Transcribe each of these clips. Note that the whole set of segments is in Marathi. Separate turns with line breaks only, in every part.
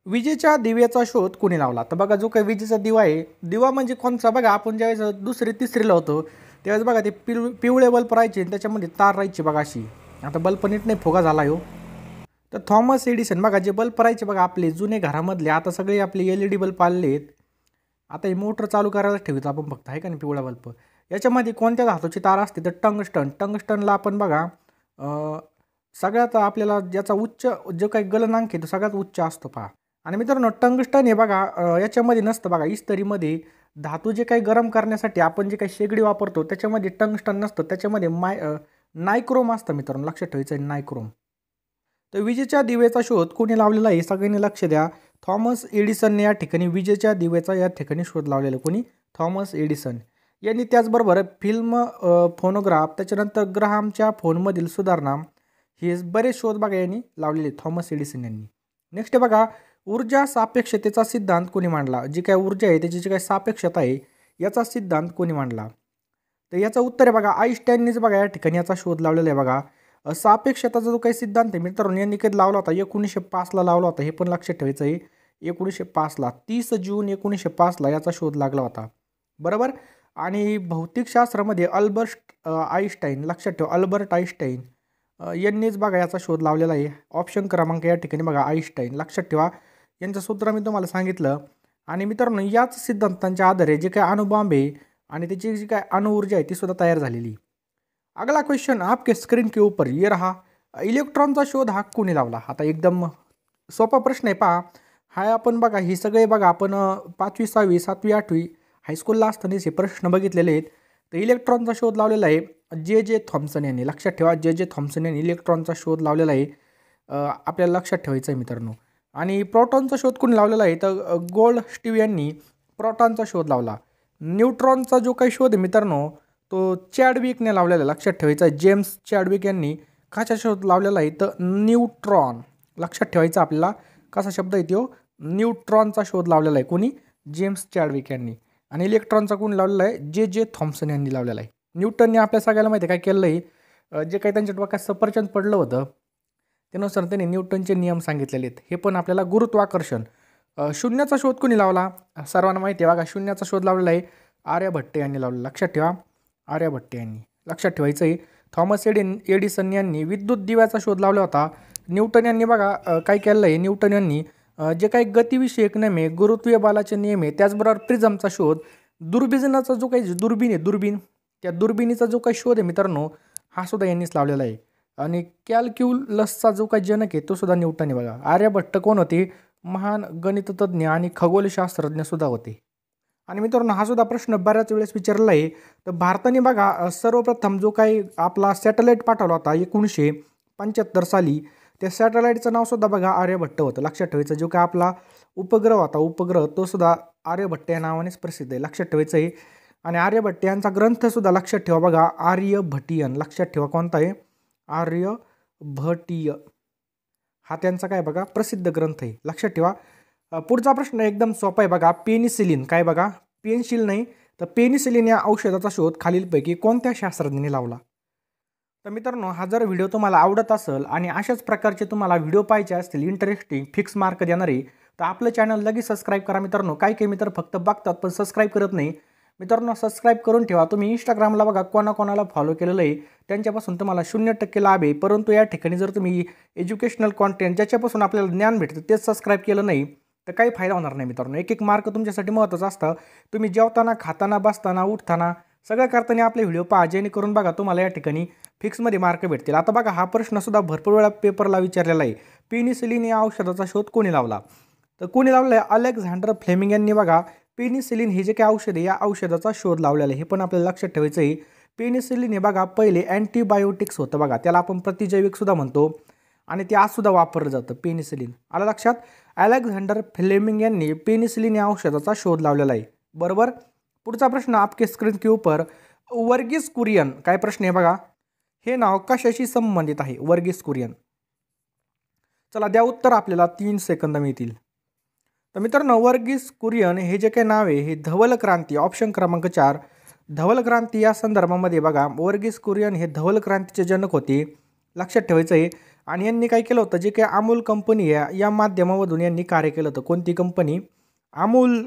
विजेच्या दिव्याचा शोध कोणी लावला? तर बघा जो काही विजेचा दिवा आहे, दिवा म्हणजे कोणचा बघा आपण ज्यावेळेस दुसरी तिसरीला होतो त्यावेळेस बघा ते पिवळे बल्ब राहायचे आणि त्याच्यामध्ये तार राहायची बघा अशी. आता बल्ब नीट नाही फुगा झाला हो. तर थॉमस एडिसन बघा जे बल्ब राहायचे बघा आपले जुने घरामधले आता सगळे आपले LED बल्ब आलेले आहेत. आता हे मोटर चालू करायला ठेवतो आपण फक्त आहे का नाही पिवळा बल्ब. याच्यामध्ये कोणत्या धातूची तार असते तर टंगस्टनला आपण बघा सगळ्यात आपल्याला ज्याचा उच्च जो काही गलनांक आहे तो सगळ्यात उच्च असतो पहा. आणि मित्रांनो टंगस्टन हे बघा याच्यामध्ये नसतं बघा. इस्त्रीमध्ये धातू जे काही गरम करण्यासाठी आपण जे काही शेगडी वापरतो त्याच्यामध्ये टंगस्टन नसतं, त्याच्यामध्ये नायक्रोम असतं मित्रांनो, लक्षात ठेवायचं आहे नायक्रोम. तर विजेच्या दिव्याचा शोध कोणी लावलेला आहे सगळ्यांनी लक्ष द्या. थॉमस एडिसनने या ठिकाणी विजेच्या दिव्याचा या ठिकाणी शोध लावलेला. कोणी? थॉमस एडिसन यांनी. त्याचबरोबर फिल्म फोनोग्राफ त्याच्यानंतर ग्राहामच्या फोनमधील सुधारणा हे बरेच शोध बघा यांनी लावलेले थॉमस एडिसन यांनी. नेक्स्ट बघा ऊर्जा सापेक्षतेचा सिद्धांत कोणी मांडला? जी काय ऊर्जा आहे त्याची जी काय सापेक्षता आहे याचा सिद्धांत कोणी मांडला? तर याचं उत्तर आहे बघा आईन्स्टाईननीच बघा या ठिकाणी याचा शोध लावलेला आहे बघा. सापेक्षताचा जो काही सिद्धांत आहे मित्रांनो यांनी कधी लावला होता? 1905ला लावला होता. हे पण लक्षात ठेवायचं आहे. 1905ला 30 जून 1905ला याचा शोध लागला होता बरोबर. आणि भौतिकशास्त्रामध्ये अल्बर्ट आईन्स्टाईन, लक्षात ठेवा अल्बर्ट आईन्स्टाईन यांनीच बघा याचा शोध लावलेला आहे. ऑप्शन क्रमांक या ठिकाणी बघा आईन्स्टाईन, लक्षात ठेवा. यांचं सूत्र मी तुम्हाला सांगितलं. आणि मित्रांनो याच सिद्धांतांच्या आधारे जे काही अणुबॉम्ब आहे आणि त्याची जी काय अणुऊर्जा आहे ती सुद्धा तयार झालेली. अगला क्वेश्चन आपके स्क्रीन के ऊपर ये रहा. इलेक्ट्रॉनचा शोध हा कोणी लावला? आता एकदम सोपा प्रश्न आहे पहा. हा आपण बघा हे सगळे बघा आपण 5वी 6वी 7वी 8वी हायस्कूलला असताना हे प्रश्न बघितलेले आहेत. तर इलेक्ट्रॉनचा शोध लावलेला आहे जे थॉम्सन यांनी, लक्षात ठेवा जे थॉम्सन यांनी इलेक्ट्रॉनचा शोध लावलेला आहे. आपल्याला लक्षात ठेवायचं आहे मित्रांनो. आणि प्रोटॉनचा शोध कोणी लावलेला आहे तर गोल्ड स्टीव यांनी प्रोटॉनचा शोध लावला. न्यूट्रॉनचा जो काही शोध आहे मित्रांनो तो चॅडविकने लावलेला आहे, लक्षात ठेवायचा आहे. जेम्स चॅडविक यांनी कसा शोध लावलेला आहे तर न्यूट्रॉन, लक्षात ठेवायचा आपल्याला कसा शब्द आहे तो न्यूट्रॉनचा शोध लावलेला आहे. कोणी? जेम्स चॅडविक यांनी. आणि इलेक्ट्रॉनचा कोणी लावलेला आहे जे थॉम्सन यांनी लावलेला आहे. न्यूटनने आपल्या सगळ्याला माहिती आहे काय केलं आहे, जे काही त्यांच्या डोक्यात सफरचंद पडलं होतं त्यानुसार त्यांनी न्यूटनचे नियम सांगितलेले आहेत. हे पण आपल्याला गुरुत्वाकर्षण. शून्याचा शोध कोणी लावला? सर्वांना माहिती आहे बघा शून्याचा शोध लावलेला आहे आर्यभट्ट यांनी लावलेला, लक्षात ठेवा आर्यभट्ट यांनी, लक्षात ठेवायचं आहे. थॉमस एडिसन यांनी विद्युत दिव्याचा शोध लावला होता. न्यूटन यांनी बघा काय केलं आहे, न्यूटन यांनी जे काही गतिविषयक नियम आहे गुरुत्वीय बलाचे नियम आहे त्याचबरोबर प्रिझमचा शोध, दुर्बिणीचा जो काही दुर्बीण आहे त्या दुर्बिणीचा जो काही शोध आहे मित्रांनो हा सुद्धा यांनीच लावलेला आहे. आणि कॅल्क्युलसचा जो काही जनक आहे तो सुद्धा न्यूटन आहे बघा. आर्यभट्ट कोण होते? महान गणिततज्ञ आणि खगोलशास्त्रज्ञ सुद्धा होते. आणि मित्रांनो हा सुद्धा प्रश्न बऱ्याच वेळेस विचारला आहे. तर भारताने बघा सर्वप्रथम जो काही आपला सॅटेलाईट पाठवला होता 1975 साली, त्या सॅटेलाईटचं नाव सुद्धा बघा आर्यभट्ट होतं, लक्षात ठेवायचं. जो काय आपला उपग्रह होता उपग्रह तो सुद्धा आर्यभट्ट या नावानेच प्रसिद्ध आहे, लक्षात ठेवायचं आहे. आणि आर्यभट्ट यांचा ग्रंथसुद्धा लक्षात ठेवा बघा आर्यभटीयन, लक्षात ठेवा कोणता आहे आर्यभटीय, हा त्यांचा काय बघा प्रसिद्ध ग्रंथ आहे, लक्षात ठेवा. पुढचा प्रश्न एकदम सोपा आहे बघा. पेनिसिलिन काय बघा पेन्सिल नाही तर पेनिसिलिन या औषधाचा शोध खालीलपैकी कोणत्या शास्त्रज्ञांनी लावला? तर मित्रांनो हा जर व्हिडिओ तुम्हाला आवडत असेल आणि अशाच प्रकारचे तुम्हाला व्हिडिओ पाहिजे असतील इंटरेस्टिंग फिक्स मार्क देणारे तर आपलं चॅनल लगेच सबस्क्राईब करा मित्रांनो. काही मित्र फक्त बघतात पण सबस्क्राईब करत नाही. मित्रांनो सबस्क्राईब करून ठेवा. तुम्ही इंस्टाग्रामला बघा कोणाकोणाला फॉलो केलेलं आहे त्यांच्यापासून तुम्हाला 0% लाभ आहे. परंतु या ठिकाणी जर तुम्ही एज्युकेशनल कॉन्टेंट ज्याच्यापासून आपल्याला ज्ञान भेटतं तेच सबस्क्राईब केलं नाही तर काही फायदा होणार नाही मित्रांनो. एक मार्क तुमच्यासाठी महत्त्वाचं असतं. तुम्ही जेवताना खाताना बसताना उठताना सगळं करताना आपले व्हिडिओ पहा जेणेकरून बघा तुम्हाला या ठिकाणी फिक्समध्ये मार्क भेटतील. आता बघा हा प्रश्नसुद्धा भरपूर वेळा पेपरला विचारलेला आहे. पेनिसिलिन या औषधाचा शोध कोणी लावला? तर कोणी लावला आहे? अलेक्झांडर फ्लेमिंग यांनी बघा पेनिसिलिन हे जे काही औषध आहे या औषधाचा शोध लावलेला आहे. हे पण आपल्याला लक्षात ठेवायचं आहे. पेनिसिलिन हे बघा पहिले अँटीबायोटिक्स होतं बघा, त्याला आपण प्रतिजैविकसुद्धा म्हणतो आणि ते आजसुद्धा वापरलं जातं पेनिसिलिन. आलं लक्षात? अलेक्झांडर फ्लेमिंग यांनी पेनिसिलिन या औषधाचा शोध लावलेला आहे बरोबर. पुढचा प्रश्न आपके स्क्रीन के ऊपर वर्गीस कुरियन काय प्रश्न आहे बघा. हे नाव कशाशी संबंधित आहे? वर्गीस कुरियन. चला द्या उत्तर, आपल्याला 3 सेकंद मिळतील. तर मित्रांनो वर्गीस कुरियन हे जे काही नाव आहे हे धवल क्रांती ऑप्शन क्रमांक 4 धवल क्रांती या संदर्भामध्ये बघा वर्गीस कुरियन हे धवल क्रांतीचे जनक होते, लक्षात ठेवायचं आहे. आणि यांनी काय केलं होतं, जे काही अमूल कंपनी आहे या माध्यमामधून यांनी कार्य केलं होतं. कोणती कंपनी? अमूल.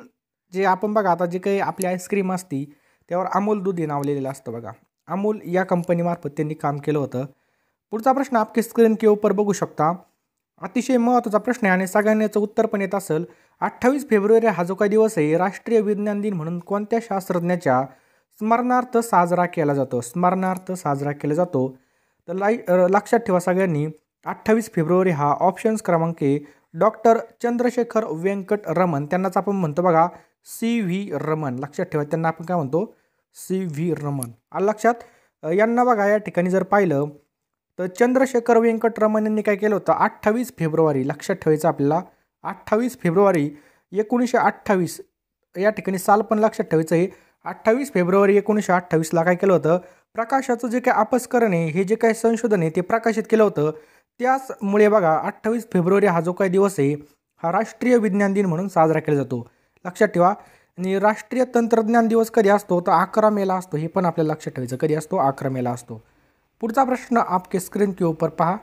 जे आपण बघा आता जे काही आपली आईस्क्रीम असती त्यावर अमूल दूध हे नाव लिहिलेलं असतं बघा. अमूल या कंपनीमार्फत त्यांनी काम केलं होतं. पुढचा प्रश्न आपकी स्क्रीन के ऊपर बघू शकता. अतिशय महत्त्वाचा प्रश्न आहे आणि सगळ्यांना याचं उत्तर पण येत असेल. 28 फेब्रुवारी हा जो काही दिवस आहे राष्ट्रीय विज्ञान दिन म्हणून कोणत्या शास्त्रज्ञाच्या स्मरणार्थ साजरा केला जातो? स्मरणार्थ साजरा केला जातो. तर लक्षात ठेवा सगळ्यांनी, 28 फेब्रुवारी हा ऑप्शन्स क्रमांक आहे डॉक्टर चंद्रशेखर वेंकट रमन. त्यांनाच आपण म्हणतो बघा CV रमन. लक्षात ठेवा, त्यांना आपण काय म्हणतो? CV रमन. आलं लक्षात? यांना बघा या ठिकाणी जर पाहिलं तर चंद्रशेखर वेंकट रमन यांनी काय केलं होतं, 28 फेब्रुवारी, लक्षात ठेवायचं आपल्याला, 28 फेब्रुवारी 1928 या ठिकाणी साल पण लक्षात ठेवायचं आहे. 28 फेब्रुवारी 1928ला काय केलं होतं, प्रकाशाचं जे काही अपस्करण आहे हे जे काही संशोधन आहे ते प्रकाशित केलं होतं. त्याचमुळे बघा 28 फेब्रुवारी हा जो काही दिवस आहे हा राष्ट्रीय विज्ञान दिन म्हणून साजरा केला जातो. लक्षात ठेवा. आणि राष्ट्रीय तंत्रज्ञान दिवस कधी असतो तर 11 मेला असतो. हे पण आपल्याला लक्षात ठेवायचं, कधी असतो? 11 मेला असतो. पुढचा प्रश्न आपके स्क्रीन के ऊपर पहा.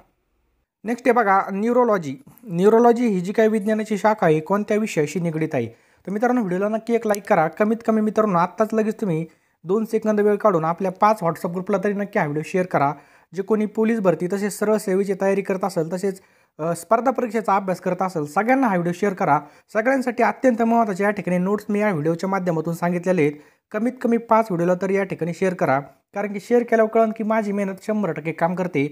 नेक्स्ट आहे बघा न्यूरोलॉजी. न्यूरोलॉजी ही जी काही विज्ञानाची शाखा आहे कोणत्या विषयाशी निगडीत आहे? तर मित्रांनो व्हिडिओला नक्की एक लाईक करा. कमीत कमी मित्रांनो आत्ताच लगेच तुम्ही 2 सेकंद वेळ काढून आपल्या 5 व्हॉट्सअप ग्रुपला तरी नक्की हा व्हिडिओ शेअर करा. जे कोणी पोलीस भरती तसेच सरळ सेवेची तयारी करत असेल, तसेच स्पर्धा परीक्षेचा अभ्यास करत असेल, सगळ्यांना हा व्हिडिओ शेअर करा. सगळ्यांसाठी अत्यंत महत्त्वाचे या ठिकाणी नोट्स मी या व्हिडिओच्या माध्यमातून सांगितलेले आहेत. कमीत कमी 5 व्हिडिओला तरी या ठिकाणी शेअर करा, कारण की शेअर केल्यावर कळन की माझी मेहनत 100% काम करते.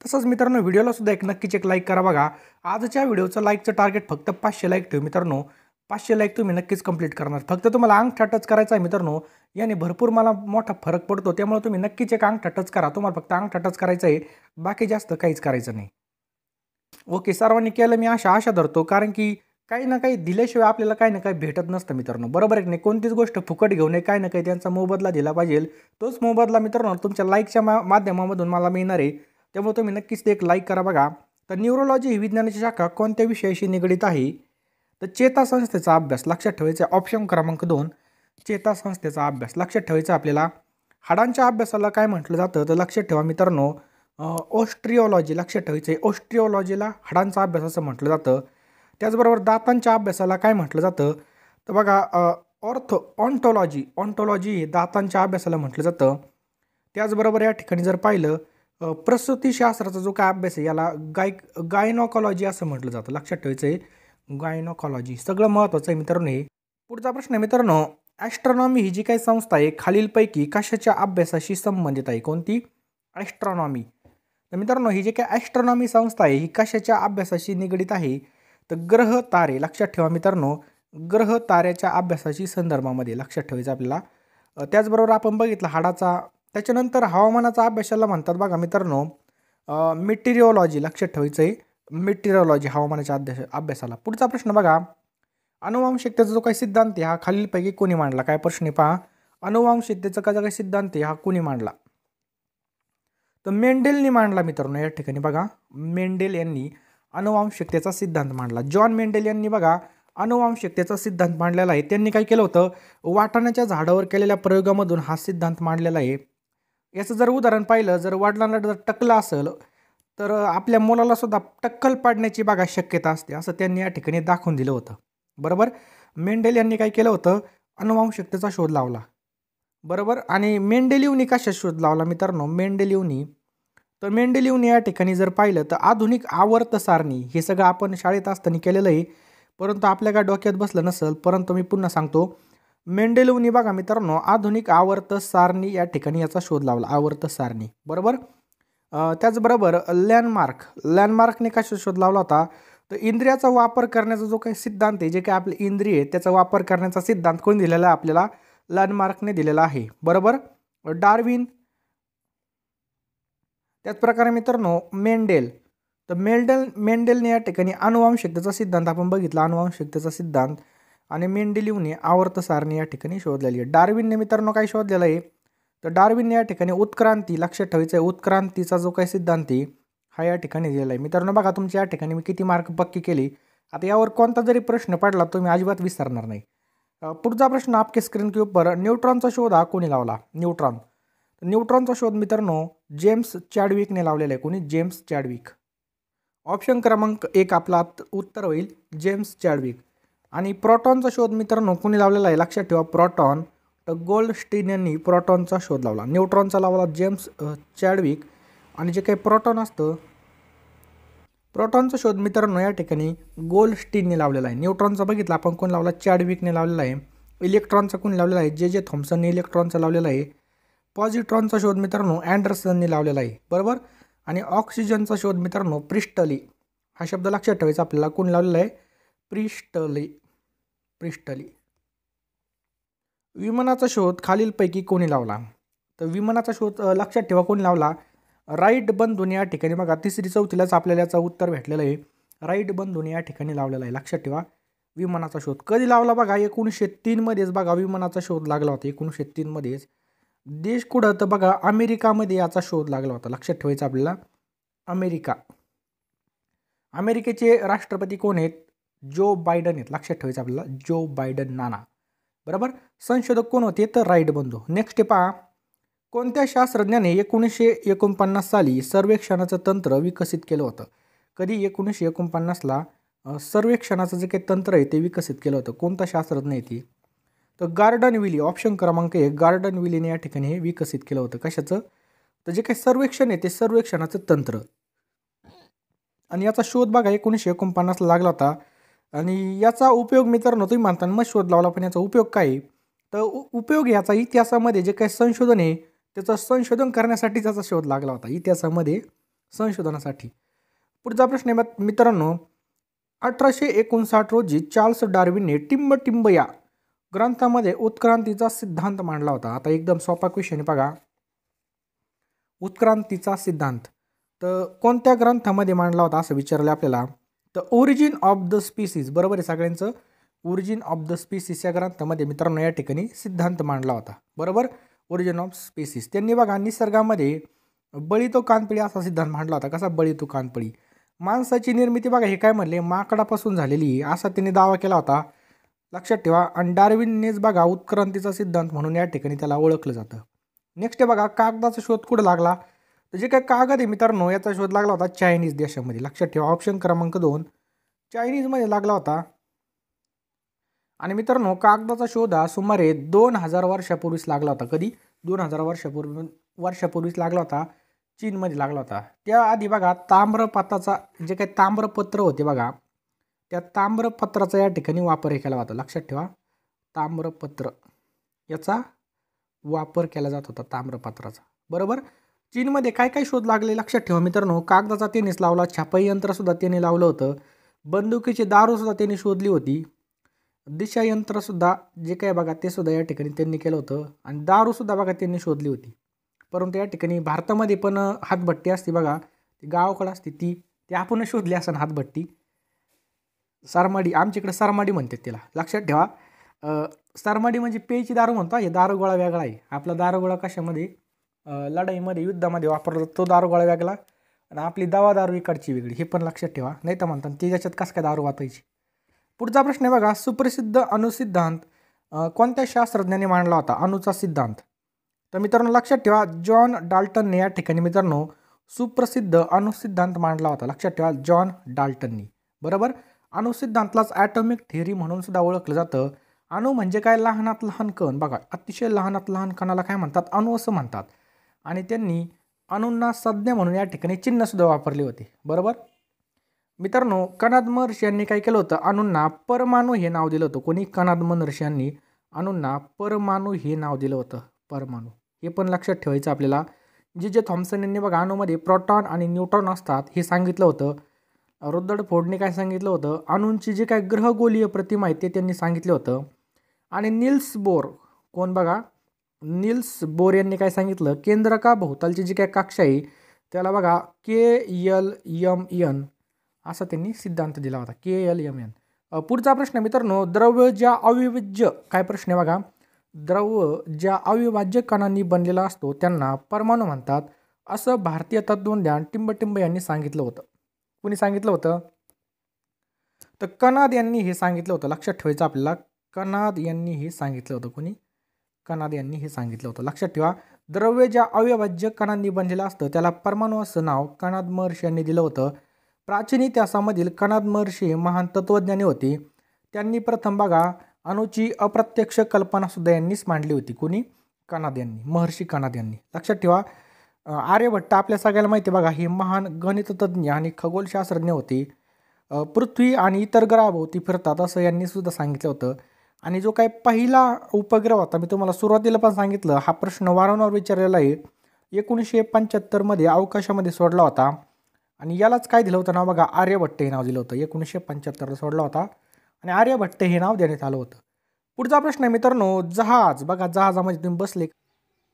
तसंच मित्रांनो व्हिडिओला सुद्धा नक्कीच एक लाईक करा. बघा आजच्या व्हिडिओचं लाईकचं टार्गेट फक्त 500 लाईक ठेव मित्रांनो. 500 लाईक तुम्ही नक्कीच कंप्लीट करणार. फक्त तुम्हाला अंगठा टच करायचा आहे मित्रांनो. याने भरपूर मला मोठा फरक पडतो. त्यामुळे तुम्ही नक्कीच एक अंगठा टच करा. तुम्हाला फक्त अंगठा टच करायचा आहे, बाकी जास्त काहीच करायचं नाही. ओके, सर्वांनी केलं मी आशा धरतो, कारण की काही ना काही दिल्याशिवाय आपल्याला काही ना काही भेटत नसतं मित्रांनो. बरोबर आहे की नाही? कोणतीच गोष्ट फुकट घेऊ नये, काही ना काही त्यांचा मोबदला दिला पाहिजे. तोच मोबदला मित्रांनो तुमच्या लाईकच्या माध्यमामधून मला मिळणार आहे. त्यामुळे तुम्ही नक्कीच ते एक लाईक करा. बघा तर न्यूरोलॉजी ही विज्ञानाची शाखा कोणत्या विषयाशी निगडीत आहे? तर चेतासंस्थेचा अभ्यास. लक्षात ठेवायचा ऑप्शन क्रमांक 2 चेतासंस्थेचा अभ्यास. लक्षात ठेवायचं आपल्याला. हाडांच्या अभ्यासाला काय म्हटलं जातं? तर लक्षात ठेवा मित्रांनो ऑस्ट्रिओलॉजी. लक्षात ठेवायचं आहे, ऑस्ट्रिओलॉजीला हाडांचा अभ्यास असं म्हटलं जातं. त्याचबरोबर दातांच्या अभ्यासाला काय म्हटलं जातं? तर बघा ऑन्टॉलॉजी हे दातांच्या अभ्यासाला म्हटलं जातं. त्याचबरोबर या ठिकाणी जर पाहिलं प्रसूतीशास्त्राचा जो काय अभ्यास आहे याला गायनॉकॉलॉजी असं म्हटलं जातं. लक्षात ठेवायचं आहे, गायनॉकॉलॉजी. सगळं महत्त्वाचं आहे मित्रांनो हे. पुढचा प्रश्न आहे मित्रांनो, ॲस्ट्रॉनॉमी ही जी काही संस्था आहे खालीलपैकी कशाच्या अभ्यासाशी संबंधित आहे? कोणती? ॲस्ट्रॉनॉमी. तर मित्रांनो ही जी काही ॲस्ट्रॉनॉमी संस्था आहे ही कशाच्या अभ्यासाशी निगडीत आहे? तर ग्रह तारे. लक्षात ठेवा मित्रांनो, ग्रह ताऱ्याच्या अभ्यासाशी संदर्भामध्ये लक्षात ठेवायचं आपल्याला. त्याचबरोबर आपण बघितलं हाडाचा. त्याच्यानंतर हवामानाचा अभ्यासाला म्हणतात बघा मित्रांनो मेटेरिओलॉजी. लक्षात ठेवायचं आहे, मेटेरिओलॉजी हवामानाच्या अभ्यासाला. पुढचा प्रश्न बघा, अनुवांशिकतेचा जो काही सिद्धांत आहे हा खालीलपैकी कोणी मांडला? काय प्रश्न आहे पहा. अनुवांशिकतेचा जो काही सिद्धांत आहे हा कोणी मांडला? तर मेंडेलनी मांडला मित्रांनो. या ठिकाणी बघा मेंडेल यांनी अनुवांशिकतेचा सिद्धांत मांडला. जॉन मेंडेल यांनी बघा अनुवांशिकतेचा सिद्धांत मांडलेला आहे. त्यांनी काय केलं होतं, वाटाण्याच्या झाडावर केलेल्या प्रयोगामधून हा सिद्धांत मांडलेला आहे. याचं जर उदाहरण पाहिलं, जर वडिलांना जर टकलं असेल तर आपल्या मुलाला सुद्धा टक्कल पाडण्याची बघा शक्यता असते, असं त्यांनी या ठिकाणी दाखवून दिलं होतं. बरोबर. मेंडेल यांनी काय केलं होतं, अनुवांशिकतेचा शोध लावला. बरोबर. आणि मेंडेलिव्हनी कशा शोध लावला मित्रांनो? मेंडेलिव्हनी या ठिकाणी जर पाहिलं तर आधुनिक आवर्त सारणी. हे सगळं आपण शाळेत असताना केलेलं आहे, परंतु आपल्या काय डोक्यात बसलं नसेल. परंतु मी पुन्हा सांगतो, मेंडेलिव्हनी बघा मित्रांनो आधुनिक आवर्त सारणी या ठिकाणी याचा शोध लावला. आवर्त सारणी. बरोबर. त्याचबरोबर लँडमार्कने कशा शोध लावला होता? तर इंद्रियाचा वापर करण्याचा जो काही सिद्धांत आहे, जे काही आपले इंद्रिय आहे त्याचा वापर करण्याचा सिद्धांत कोण दिलेला आहे आपल्याला? लँडमार्कने दिलेला आहे. बरोबर. डार्विन. त्याचप्रकारे मित्रांनो मेंडेल. तर मेंडेलने या ठिकाणी अनुवांशिकतेचा सिद्धांत आपण बघितला, अनुवांशिकतेचा सिद्धांत. आणि मेंडेलिव्हने आवर्त सारणी या ठिकाणी शोधलेली आहे. डार्विनने मित्रांनो काय शोधलेलं आहे? तर डार्विनने या ठिकाणी उत्क्रांती. लक्षात ठेवायचं आहे, उत्क्रांतीचा जो काही सिद्धांत आहे हा या ठिकाणी दिलेला आहे. मित्रांनो बघा तुमच्या या ठिकाणी मी किती मार्क पक्की केली. आता यावर कोणता जरी प्रश्न पडला तुम्ही अजिबात विसरणार नाही. पुढचा प्रश्न आपके स्क्रीन के ऊपर, न्यूट्रॉनचा शोध हा कोणी लावला? न्यूट्रॉनचा शोध मित्रांनो जेम्स चॅडविकने लावलेला आहे. कोणी? James Chadwick. ऑप्शन क्रमांक 1 आपला उत्तर होईल जेम्स चॅडविक. आणि प्रोटॉनचा शोध मित्रांनो कोणी लावलेला आहे लक्षात ठेवा, प्रोटॉन. तर गोल्डस्टीन यांनी प्रोटॉनचा शोध लावला. न्यूट्रॉनचा लावला जेम्स चॅडविक. आणि जे काही प्रोटॉन असतं, प्रोटॉनचा शोध मित्रांनो या ठिकाणी गोल्डस्टीनने लावलेला आहे. न्यूट्रॉनचा बघितला आपण कोण लावला, चॅडविकने लावलेला आहे. इलेक्ट्रॉनचा कोणी लावलेला आहे, जे थॉम्सनने इलेक्ट्रॉनचा लावलेला आहे. पॉझिट्रॉनचा शोध मित्रांनो अँडरसनने लावलेला आहे, बरोबर. आणि ऑक्सिजनचा शोध मित्रांनो प्रिस्टली, हा शब्द लक्षात ठेवायचा आपल्याला, कोण लावलेला आहे, प्रिस्टली. विमानाचा शोध खालीलपैकी कोणी लावला. तर विमानाचा शोध लक्षात ठेवा कोणी लावला, राईट बंधून या ठिकाणी. बघा 3री 4थीलाच आपल्याला याचं उत्तर भेटलेलं आहे. राईट बंधून या ठिकाणी लावलेला आहे. लक्षात ठेवा विमानाचा शोध कधी लावला बघा, 1903 मध्येच बघा विमानाचा शोध लागला होता. 1903 मध्येच. देश कुठं तर बघा अमेरिकामध्ये याचा शोध लागला होता. लक्षात ठेवायचं आपल्याला, अमेरिका. अमेरिकेचे राष्ट्रपती कोण आहेत, जो बायडन आहेत. लक्षात ठेवायचं आपल्याला, जो बायडन नाना, बरोबर. संशोधक कोण होते तर राईट बंधू. नेक्स्ट पहा, कोणत्या शास्त्रज्ञाने 1949 साली सर्वेक्षणाचं तंत्र विकसित केलं होतं. कधी 1949ला सर्वेक्षणाचं जे काही तंत्र आहे ते विकसित केलं होतं. कोणता शास्त्रज्ञ आहे ती, तर गार्डन विली. ऑप्शन क्रमांक 1 गार्डन विलीने या ठिकाणी हे विकसित केलं होतं. कशाचं, तर जे काही सर्वेक्षण आहे ते सर्वेक्षणाचं तंत्र. आणि याचा शोध बघा 1949ला लागला होता. आणि याचा उपयोग मित्रांनो तुम्ही म्हणता मग शोध लावला, पण याचा उपयोग काय आहे, तर उपयोग याचा इतिहासामध्ये जे काही संशोधन आहे त्याचं संशोधन करण्यासाठी त्याचा शोध लागला होता, इतिहासामध्ये संशोधनासाठी. पुढचा प्रश्न आहे मित्रांनो, 1859 रोजी चार्ल्स डार्विनने टिंब या ग्रंथामध्ये उत्क्रांतीचा सिद्धांत मांडला होता. आता एकदम सोपा क्वेश्चन बघा, उत्क्रांतीचा सिद्धांत तर कोणत्या ग्रंथामध्ये मांडला होता असं विचारलं आपल्याला, तर ओरिजिन ऑफ द स्पीसीज, बरोबर आहे सगळ्यांचं. ओरिजिन ऑफ द स्पीसीस या ग्रंथामध्ये मित्रांनो या ठिकाणी सिद्धांत मांडला होता, बरोबर. Origin of species. त्यांनी बघा निसर्गामध्ये बळी तो कानपळी असा सिद्धांत मांडला होता. कसा, बळी तो कानपळी. माणसाची निर्मिती बघा हे काय म्हणले, माकडापासून झालेली असा त्यांनी दावा केला होता. लक्षात ठेवा. आणि डार्विननेच बघा उत्क्रांतीचा सिद्धांत म्हणून या ठिकाणी त्याला ओळखलं जातं. नेक्स्ट बघा, कागदाचा शोध कुठं लागला, तर जे काय कागद आहे मित्रांनो याचा शोध लागला होता चायनीज देशामध्ये. लक्षात ठेवा ऑप्शन क्रमांक 2 चायनीजमध्ये लागला होता. आणि मित्रांनो कागदाचा शोध हा सुमारे 2000 वर्षापूर्वीच लागला होता. कधी, 2000 वर्षापूर्वीच लागला होता, चीनमध्ये लागला होता. त्याआधी बघा ताम्रपत्राचा, जे काही ताम्रपत्र होते बघा, त्या ताम्रपत्राचा या ठिकाणी वापर केला होता. लक्षात ठेवा ताम्रपत्र याचा वापर केला जात होता, ताम्रपत्राचा, बरोबर. चीनमध्ये काय काय शोध लागले लक्षात ठेवा मित्रांनो, कागदाचा त्यांनीच लावला, छापाई यंत्रसुद्धा त्यांनी लावलं होतं, बंदुकीची दारूसुद्धा त्यांनी शोधली होती, दिशा यंत्रसुद्धा जे काय बघा ते सुद्धा या ठिकाणी त्यांनी केलं होतं. आणि दारूसुद्धा बघा त्यांनी शोधली होती. परंतु या ठिकाणी भारतामध्ये पण हातभट्टी असते बघा, ती गावाकडे असते, ती आपण शोधली असं हातभट्टी. सरमाडी, आमच्याकडे सरमाडी म्हणतात त्याला. लक्षात ठेवा सरमाडी म्हणजे पेची दारू म्हणतो, हे दारूगोळा वेगळा आहे. आपला दारूगोळा कशामध्ये, लढाईमध्ये युद्धामध्ये वापरला तो दारूगोळा वेगळा, आणि आपली दारू इकडची वेगळी, हे पण लक्षात ठेवा. नाही तर म्हणतात ती त्याच्यात कसं काय दारू वाचायची. पुढचा प्रश्न आहे बघा, सुप्रसिद्ध अणुसिद्धांत कोणत्या शास्त्रज्ञाने मांडला होता, अणुचा सिद्धांत. तर मित्रांनो लक्षात ठेवा जॉन डाल्टनने या ठिकाणी मित्रांनो सुप्रसिद्ध अणुसिद्धांत मांडला होता. लक्षात ठेवा जॉन डाल्टननी, बरोबर. अणुसिद्धांतलाच ॲटॉमिक थिअरी म्हणून सुद्धा ओळखलं जातं. अणु म्हणजे काय, लहानात लहान कण. बघा अतिशय लहानात लहान कणाला काय म्हणतात, अणु असं म्हणतात. आणि त्यांनी अणूंना संज्ञा म्हणून या ठिकाणी चिन्हसुद्धा वापरले होते, बरोबर. मित्रांनो कणाद महर्षी यांनी काय केलं होतं, अणूंना परमाणू हे नाव दिलं होतं. कोणी, कणाद महर्षी यांनी अणूंना परमाणू हे नाव दिलं होतं, परमाणू. हे पण लक्षात ठेवायचं आपल्याला. जे थॉम्सन यांनी बघा अणूमध्ये प्रोटॉन आणि न्यूट्रॉन असतात हे सांगितलं होतं. रुदरफोर्डने काय सांगितलं होतं, अणूंची जी काय ग्रहगोलीय प्रतिमा आहे ते त्यांनी सांगितलं होतं. आणि निल्स बोर, कोण बघा, निल्स बोर यांनी काय सांगितलं, केंद्रकाभोवतालची जी काय कक्षा आहे त्याला बघा KLMN असा त्यांनी सिद्धांत दिला होता, KLMN. पुढचा प्रश्न मित्रांनो, द्रव्य ज्या अविभाज्य, काय प्रश्न आहे बघा, द्रव्य ज्या अविभाज्य कणांनी बनलेला असतो त्यांना परमाणू म्हणतात असं भारतीय तत्त्वज्ञान टिंब यांनी सांगितलं होतं. कुणी सांगितलं होतं, तर कणाद यांनी हे सांगितलं होतं. लक्षात ठेवायचं आपल्याला, कणाद यांनी हे सांगितलं होतं. कोणी, कणाद यांनी हे सांगितलं होतं. लक्षात ठेवा द्रव्य ज्या अविभाज्य कणांनी बनलेलं असतं त्याला परमाणू असं नाव कणाद महर्षी यांनी दिलं होतं. प्राचीन इतिहासामधील कणाद महर्षी महान तत्त्वज्ञानी होते. त्यांनी प्रथम बघा अणूची अप्रत्यक्ष कल्पनासुद्धा यांनीच मांडली होती. कोणी? कणाद यांनी, महर्षी कणाद यांनी. लक्षात ठेवा. आर्यभट्ट आपल्या सगळ्याला माहिती बघा हे महान गणिततज्ञ आणि खगोलशास्त्रज्ञ होते. पृथ्वी आणि इतर ग्रहाभोवती फिरतात असं यांनी सुद्धा सांगितलं होतं. आणि जो काही पहिला उपग्रह होता, मी तुम्हाला सुरुवातीला पण सांगितलं, हा प्रश्न वारंवार विचारलेला आहे. 1975 अवकाशामध्ये सोडला होता आणि यालाच काय दिलं होतं नाव बघा, आर्यभट्ट हे नाव दिलं होतं. 1975 सोडला होता आणि आर्यभट्ट हे नाव देण्यात आलं होतं. पुढचा प्रश्न आहे मित्रांनो, जहाज. बघा जहाजामध्ये तुम्ही बसले.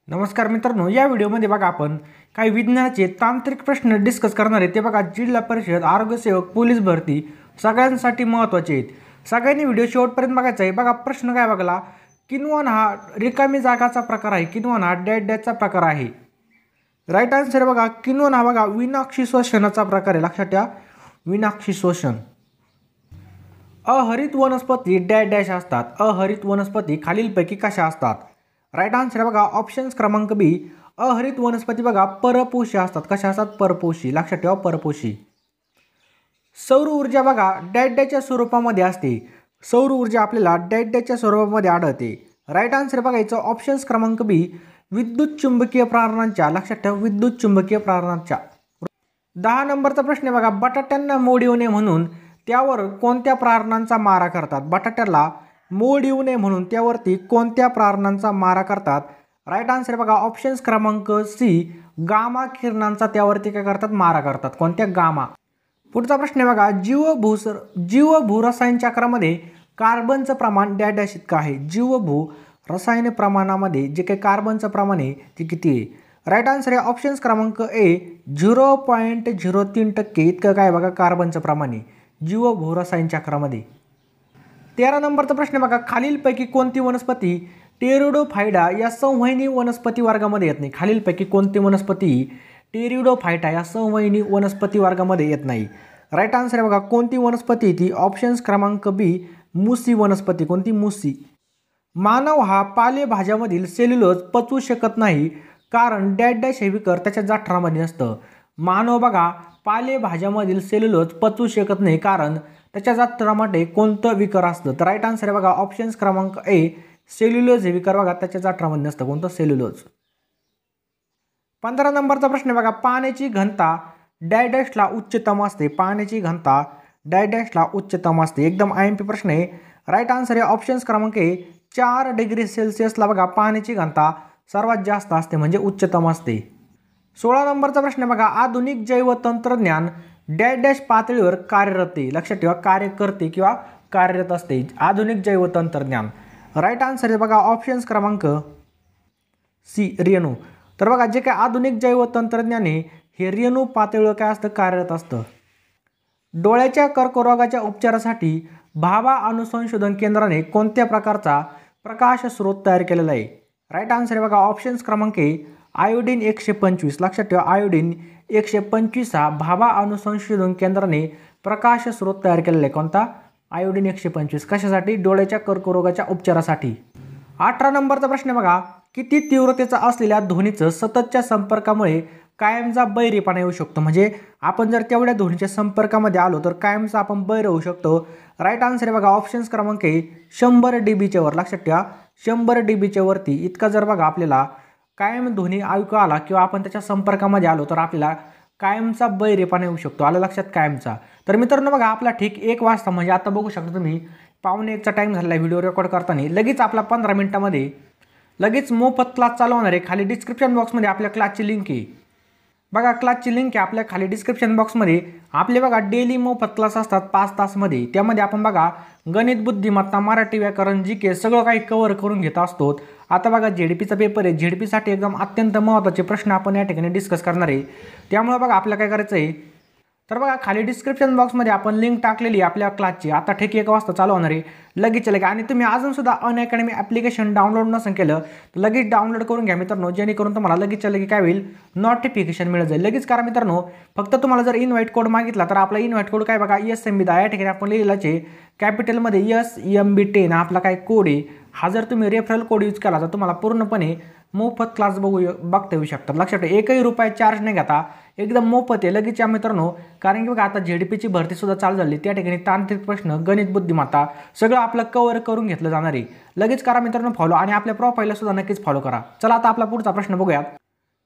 नमस्कार मित्रांनो, या व्हिडिओमध्ये बघा आपण काही विज्ञानाचे तांत्रिक प्रश्न डिस्कस करणार आहे. ते बघा जिल्हा परिषद, आरोग्यसेवक, पोलीस भरती सगळ्यांसाठी महत्त्वाचे आहेत. सगळ्यांनी व्हिडिओ शेवटपर्यंत बघायचा आहे. बघा प्रश्न काय बघला, किण्वन हा रिकामी जागाचा प्रकार आहे. किण्वन हा डॅशचा प्रकार आहे. राईट आन्सर बघा किण्वन हा बघा विनाक्षी श्वसनाचा प्रकार आहे. लक्षात ठेवा, विनाक्षी श्वसन. अहरित वनस्पती डॅश असतात. अहरित वनस्पती खालीलपैकी कशा असतात? राईट आन्सर बघा ऑप्शन्स क्रमांक बी. अहरित वनस्पती बघा परपोषी असतात. कशा असतात? परपोषी. लक्षात ठेवा, परपोषी. सौर ऊर्जा बघा डॅशच्या स्वरूपामध्ये असते. सौर ऊर्जा आपल्याला डॅशच्या स्वरूपामध्ये आढळते. राईट आन्सर बघा याचं ऑप्शन्स क्रमांक बी. विद्युत चुंबकीय प्रारणांच्या. लक्षात ठेवा, विद्युत चुंबकीय प्रारणांच्या. 10 नंबरचा प्रश्न बघा, बटाट्यांना मोड येऊ नये म्हणून त्यावर कोणत्या प्रारणांचा मारा करतात? बटाट्याला मोड येऊ नये म्हणून त्यावरती कोणत्या प्रारणांचा मारा करतात? राईट आन्सर बघा ऑप्शन्स क्रमांक सी. गामा किरणांचा त्यावरती काय करतात? मारा करतात. कोणत्या? गामा. पुढचा प्रश्न बघा, जीवभू रसायन चक्रामध्ये कार्बनचं प्रमाण डॅश इतकं आहे. जीवभू रसायन प्रमाणामध्ये जे काही कार्बनचं प्रमाण आहे ते किती आहे? राईट आन्सर आहे ऑप्शन्स क्रमांक ए. 0.03% इतकं काय बघा कार्बनचं प्रमाण आहे जीवभू रसायन चक्रामध्ये. 13 नंबरचा प्रश्न बघा, खालीलपैकी कोणती वनस्पती टेरिडोफायटा या संवहनी वनस्पती वर्गामध्ये येत नाही? खालीलपैकी कोणती वनस्पती टेरिडोफायटा या संवहनी वनस्पती वर्गामध्ये येत नाही? राईट आन्सर आहे बघा कोणती वनस्पती ती? ऑप्शन्स क्रमांक बी. मुसी वनस्पती. कोणती? मुसी. मानव हा पालेभाज्यामधील सेल्युलोज पचवू शकत नाही कारण डॅश हे विकर त्याच्या जठरामध्ये नसतं. मानव बघा पालेभाज्यामधील सेल्युलोज पचवू शकत नाही कारण त्याच्या जठरामध्ये कोणतं विकर असतं? तर राईट आन्सर आहे बघा ऑप्शन्स क्रमांक ए. सेल्युलोज हे विकर बघा त्याच्या जठरामध्ये नसतं. कोणतं? सेल्युलोज. 15 नंबरचा प्रश्न बघा, पाण्याची घनता डॅशला उच्चतम असते. पाण्याची घनता डॅशला उच्चतम असते. एकदम IMP प्रश्न आहे. राईट आन्सर आहे ऑप्शन्स क्रमांक ए. 4 डिग्री सेल्सिअसला बघा पाण्याची घनता सर्वात जास्त असते म्हणजे उच्चतम असते. 16 नंबरचा प्रश्न बघा, आधुनिक जैव तंत्रज्ञान डॅश पातळीवर कार्यरत आहे. लक्षात ठेवा, कार्य करते किंवा कार्यरत असते. आधुनिक जैव तंत्रज्ञान. राईट आन्सर आहे बघा ऑप्शन्स क्रमांक सी. रेणू. तर बघा जे काय आधुनिक जैव तंत्रज्ञान आहे हे रेणू पातळीवर काय असतं? कार्यरत असतं. डोळ्याच्या कर्करोगाच्या उपचारासाठी भाभा अणुसंशोधन केंद्राने कोणत्या प्रकारचा प्रकाश स्रोत तयार केलेला आहे? राईट आन्सर आहे बघा ऑप्शन्स क्रमांक ए. आयोडीन 125. लक्षात ठेवा, आयोडीन 125 हा भाभा अणुसंशोधन केंद्राने प्रकाश स्रोत तयार केलेला आहे. कोणता? आयोडीन 125. कशासाठी? डोळ्याच्या कर्करोगाच्या उपचारासाठी. 18 नंबरचा प्रश्न बघा, किती तीव्रतेचा असलेल्या ध्वनीचं सततच्या संपर्कामुळे कायमचा बहिरेपणा येऊ शकतो? म्हणजे आपण जर तेवढ्या ध्वनीच्या संपर्कामध्ये आलो तर कायमचा आपण बहिर होऊ शकतो. राईट आन्सर आहे बघा ऑप्शन्स क्रमांक ए. 100 dBच्या वर. लक्षात ठेवा 100 dBच्या वरती इतका जर बघा आपल्याला कायम ध्वनी ऐकू आला किंवा आपण त्याच्या संपर्कामध्ये आलो तर आपल्याला कायमचा बहिरेपणा येऊ शकतो. आलं लक्षात? कायमचा. तर मित्रांनो बघा आपला ठीक 1 वाजता म्हणजे आता बघू शकता तुम्ही 1:15चा टाईम झाला आहे व्हिडिओ रेकॉर्ड करताना. लगेच आपला 15 मिनिटामध्ये लगेच मोफत क्लास चालू होणार आहे. खाली डिस्क्रिप्शन बॉक्समध्ये आपल्या क्लासची लिंक आहे. बघा क्लासची लिंक आहे आपल्या खाली डिस्क्रिप्शन बॉक्समध्ये. आपले बघा डेली मोफत क्लास असतात 5 तासमध्ये. त्यामध्ये आपण बघा गणित, बुद्धिमत्ता, मराठी व्याकरण, GK सगळं काही कव्हर करून घेत असतो. आता बघा ZDPचा पेपर आहे. ZDPसाठी एकदम अत्यंत महत्त्वाचे प्रश्न आपण या ठिकाणी डिस्कस करणार आहे. त्यामुळे बघा आपल्याला काय करायचं आहे, तर बघा खाली डिस्क्रिप्शन बॉक्समध्ये आपण लिंक टाकलेली आहे आपल्या क्लासची. आता ठीक 1 वाजता चालू होणार आहे लगेच. आणि तुम्ही अजूनसुद्धा अनअकॅडमी ॲप्लिकेशन डाउनलोड नसेल केलं तर लगेच डाउनलोड करून घ्या मित्रांनो, जेणेकरून तुम्हाला लगेचच्या लगेच काय होईल, नोटिफिकेशन मिळत जाईल. लगेच करा मित्रांनो. फक्त तुम्हाला जर इन्व्हाइट कोड मागितला तर आपला इन्व्हाइट कोड काय बघा SMB10 या ठिकाणी आपण लिहिलेलाच आहे कॅपिटलमध्ये SMB10 आपला काय कोड आहे. हा जर तुम्ही रेफरल कोड यूज केला तर तुम्हाला पूर्णपणे मोफत क्लास बघता येऊ शकतात. लक्षात ठेवा 1ही रुपया चार्ज नाही घेता. एकदम मोफत आहे लगेच या मित्रांनो, कारण की बघा आता ZP ची भरती सुद्धा चालू झाली, त्या ठिकाणी तांत्रिक प्रश्न, गणित बुद्धिमत्ता सगळं आपलं कव्हर करून घेतलं जाणार आहे। लगेच करा मित्रांनो फॉलो आणि आपल्या प्रोफाईलला सुद्धा नक्कीच फॉलो करा। चला आता आपला पुढचा प्रश्न बघूयात।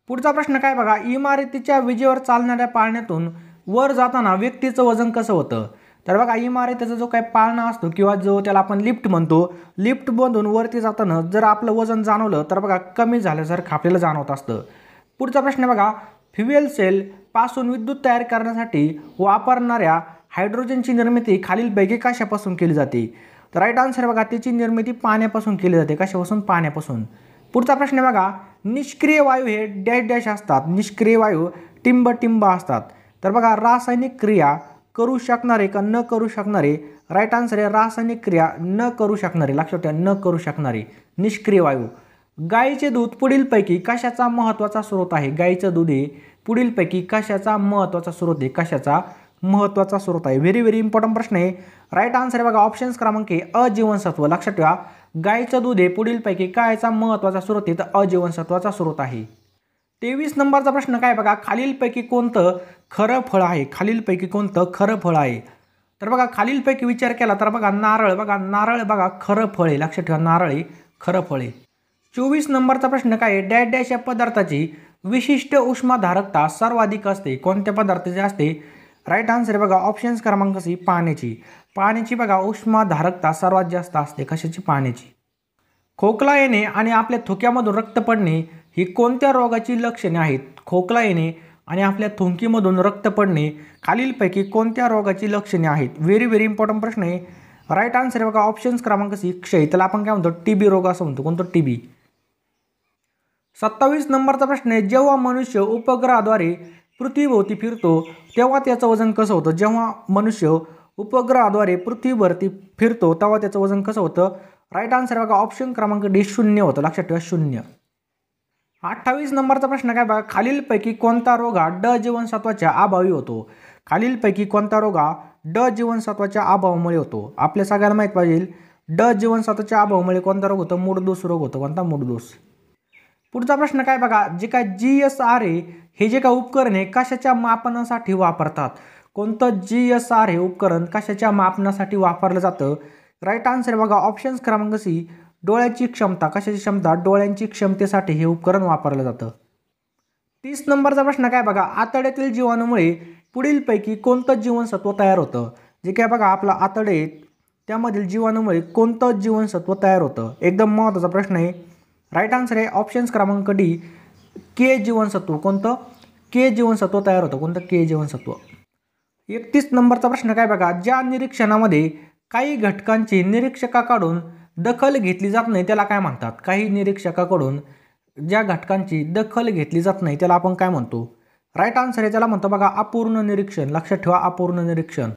पुढचा प्रश्न काय बघा, इमारतीच्या विजेवर चालणाऱ्या पाळण्यातून वर जाताना व्यक्तीचं वजन कसं होतं? तर बघा इमारतीचा जो काही पाळणा असतो किंवा जो त्याला आपण लिफ्ट म्हणतो, लिफ्टमधून वरती जाताना जर आपलं वजन जाणवलं तर बघा कमी झाल्यासारखं आपल्याला जाणवत असतं। पुढचा प्रश्न बघा, फ्युएल सेल पासून विद्युत तयार करण्यासाठी वापरणाऱ्या हायड्रोजनची निर्मिती खालीलपैकी कशापासून केली जाते? तर राईट आन्सर बघा, त्याची निर्मिती पाण्यापासून केली जाते। कशापासून? पाण्यापासून। पुढचा प्रश्न बघा, निष्क्रिय वायू हे डॅश डॅश असतात, निष्क्रिय वायू टिंब टिंब असतात। तर बघा रासायनिक क्रिया करू शकणारे का न करू शकणारे? राईट आन्सर आहे रासायनिक क्रिया न करू शकणारे, लक्षात ठेवा न करू शकणारे निष्क्रिय वायू। गाईचे दूध पुढीलपैकी कशाचा महत्त्वाचा स्रोत आहे? गाईचं दूध हे पुढीलपैकी कशाचा महत्त्वाचा स्रोत आहे? कशाचा महत्त्वाचा स्रोत आहे? व्हेरी व्हेरी इम्पॉर्टंट प्रश्न आहे। राईट आन्सर आहे बघा ऑप्शन्स क्रमांक ए अजीवनसत्व। लक्षात ठेवा गाईचं दूध हे पुढीलपैकी कायचा महत्त्वाचा स्रोत आहे? तर अजीवनसत्वाचा स्रोत आहे। 23 नंबरचा प्रश्न काय बघा, खालीलपैकी कोणतं खरं फळ आहे? खालीलपैकी कोणतं खरं फळ आहे? तर बघा खालीलपैकी विचार केला तर बघा नारळ, बघा नारळ बघा खरं फळ आहे। लक्षात ठेवा नारळ हे खरं फळ आहे। 24 नंबरचा प्रश्न काय आहे, डॅश डॅश या पदार्थाची विशिष्ट उष्माधारकता सर्वाधिक असते? कोणत्या पदार्थाची असते? राईट आन्सर आहे बघा ऑप्शन्स क्रमांक सी पाण्याची। पाण्याची बघा उष्माधारकता सर्वात जास्त असते। कशाची? पाण्याची। खोकला येणे आणि आपल्या थुक्यामधून रक्त पडणे ही कोणत्या रोगाची लक्षणे आहेत? खोकला येणे आणि आपल्या थुंकीमधून रक्त पडणे खालीलपैकी कोणत्या रोगाची लक्षणे आहेत? व्हेरी व्हेरी इम्पॉर्टंट प्रश्न आहे। राईट आन्सर आहे बघा ऑप्शन्स क्रमांक सी क्षय, त्याला आपण काय म्हणतो? टीबी रोग असं म्हणतो। कोणतं? टीबी। 27 नंबरचा प्रश्न आहे, जेव्हा मनुष्य उपग्रहाद्वारे पृथ्वीभोवती फिरतो तेव्हा त्याचं वजन कसं होतं? जेव्हा मनुष्य उपग्रहाद्वारे पृथ्वीवरती फिरतो तेव्हा त्याचं वजन कसं होतं? राईट आन्सर बघा ऑप्शन क्रमांक डी 0 होतं। लक्षात ठेवा 0। 28 नंबरचा प्रश्न काय बघा, खालीलपैकी कोणता रोग हा ड जीवनसत्वाच्या अभावी होतो? खालीलपैकी कोणता रोग हा ड जीवनसत्वाच्या अभावामुळे होतो? आपल्या सगळ्यांना माहीत पाहिजे ड जीवनसत्वाच्या अभावामुळे कोणता रोग होतो? मूळदोष रोग होतो। कोणता? मूळदोष। पुढचा प्रश्न काय बघा, जे काय GSR हे जे काय उपकरण आहे कशाच्या मापनासाठी वापरतात? कोणतं GSR हे उपकरण कशाच्या मापनासाठी वापरलं जातं? राईट आन्सर बघा ऑप्शन्स क्रमांक सी डोळ्याची क्षमता। कशाची क्षमता? डोळ्यांची क्षमतेसाठी हे उपकरण वापरलं जातं। 30 नंबरचा प्रश्न काय बघा, आतड्यातील जीवाणूमुळे पुढीलपैकी कोणतं जीवनसत्व तयार होतं? जे काय बघा आपला आतडे त्यामधील जीवाणूमुळे कोणतं जीवनसत्व तयार होतं? एकदम महत्त्वाचा प्रश्न आहे। राईट आन्सर आहे ऑप्शन्स क्रमांक डी के जीवनसत्व। कोणतं? के जीवनसत्व तयार होतं। कोणतं? के जीवनसत्व। 31 नंबरचा प्रश्न काय बघा, ज्या निरीक्षणामध्ये काही घटकांची निरीक्षकाकडून दखल घेतली जात नाही त्याला काय म्हणतात? काही निरीक्षकाकडून ज्या घटकांची दखल घेतली जात नाही त्याला आपण काय म्हणतो? राईट आन्सर आहे त्याला म्हणतो बघा अपूर्ण निरीक्षण। लक्षात ठेवा अपूर्ण निरीक्षण।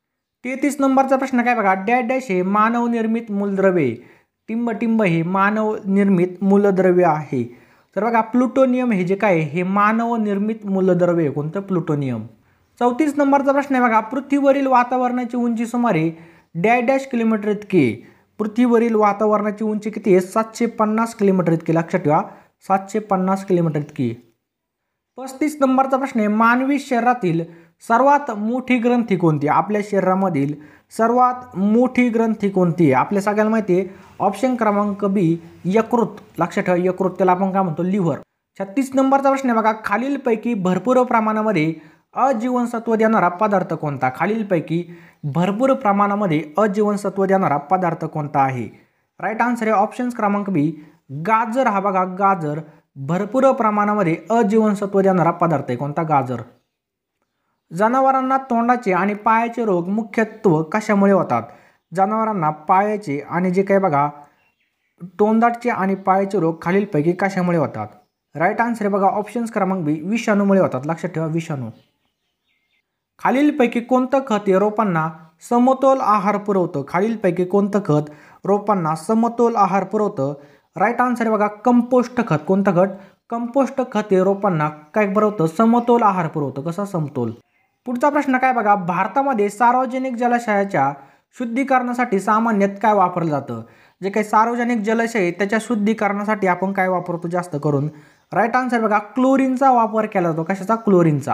33 नंबरचा प्रश्न काय बघा, डॅश डॅश हे मानव निर्मित मूलद्रव्य, टिंब टिंब हे मानव निर्मित मूलद्रव्य आहे। तर बघा प्लुटोनियम हे जे काय हे मानव निर्मित मूलद्रव्य आहे। कोणतं? प्लुटोनियम। 34 नंबरचा प्रश्न आहे बघा, पृथ्वीवरील वातावरणाची उंची सुमारे डॅश डॅश किलोमीटर इतकी। पृथ्वीवरील वातावरणाची उंची किती आहे? 750 किलोमीटर इतकी। लक्षात ठेवा 750 किलोमीटर इतकी। 35 नंबरचा प्रश्न आहे, मानवी शरीरातील सर्वात मोठी ग्रंथी कोणती? आपल्या शरीरामधील सर्वात मोठी ग्रंथी कोणती आहे? आपल्या सगळ्यांना माहिती आहे ऑप्शन क्रमांक बी यकृत। लक्षात ठेवा यकृत, त्याला आपण काय म्हणतो? लिव्हर। 36 नंबरचा प्रश्न आहे बघा, खालीलपैकी भरपूर प्रमाणामध्ये अजीवनसत्व देणारा पदार्थ कोणता? खालीलपैकी भरपूर प्रमाणामध्ये अजीवनसत्व देणारा पदार्थ कोणता आहे? राईट आन्सर आहे ऑप्शन्स क्रमांक बी गाजर। हा बघा गाजर भरपूर प्रमाणामध्ये अजीवनसत्व देणारा पदार्थ आहे। कोणता? गाजर। जनावरांना तोंडाचे आणि पायाचे रोग मुख्यत्वे कशामुळे होतात? जनावरांना पायाचे आणि जे काही बघा तोंडाचे आणि पायाचे रोग खालीलपैकी कशामुळे होतात? राईट आन्सर आहे बघा ऑप्शन्स क्रमांक बी विषाणूमुळे होतात। लक्षात ठेवा विषाणू। खालीलपैकी कोणतं खत हे रोपांना समतोल आहार पुरवतं? खालीलपैकी कोणतं खत रोपांना समतोल आहार पुरवतं? राईट आन्सर आहे बघा कंपोस्ट खत। कोणतं खत? कंपोस्ट खत हे रोपांना काय पुरवतं? समतोल आहार पुरवतं। कसा? समतोल। पुढचा प्रश्न काय बघा, भारतामध्ये सार्वजनिक जलाशयाच्या शुद्धीकरणासाठी सामान्यतः काय वापरलं जातं? जे काही सार्वजनिक जलाशय आहे त्याच्या शुद्धीकरणासाठी आपण काय वापरतो जास्त करून? राईट आन्सर बघा क्लोरीनचा वापर केला जातो। कशाचा? क्लोरीनचा।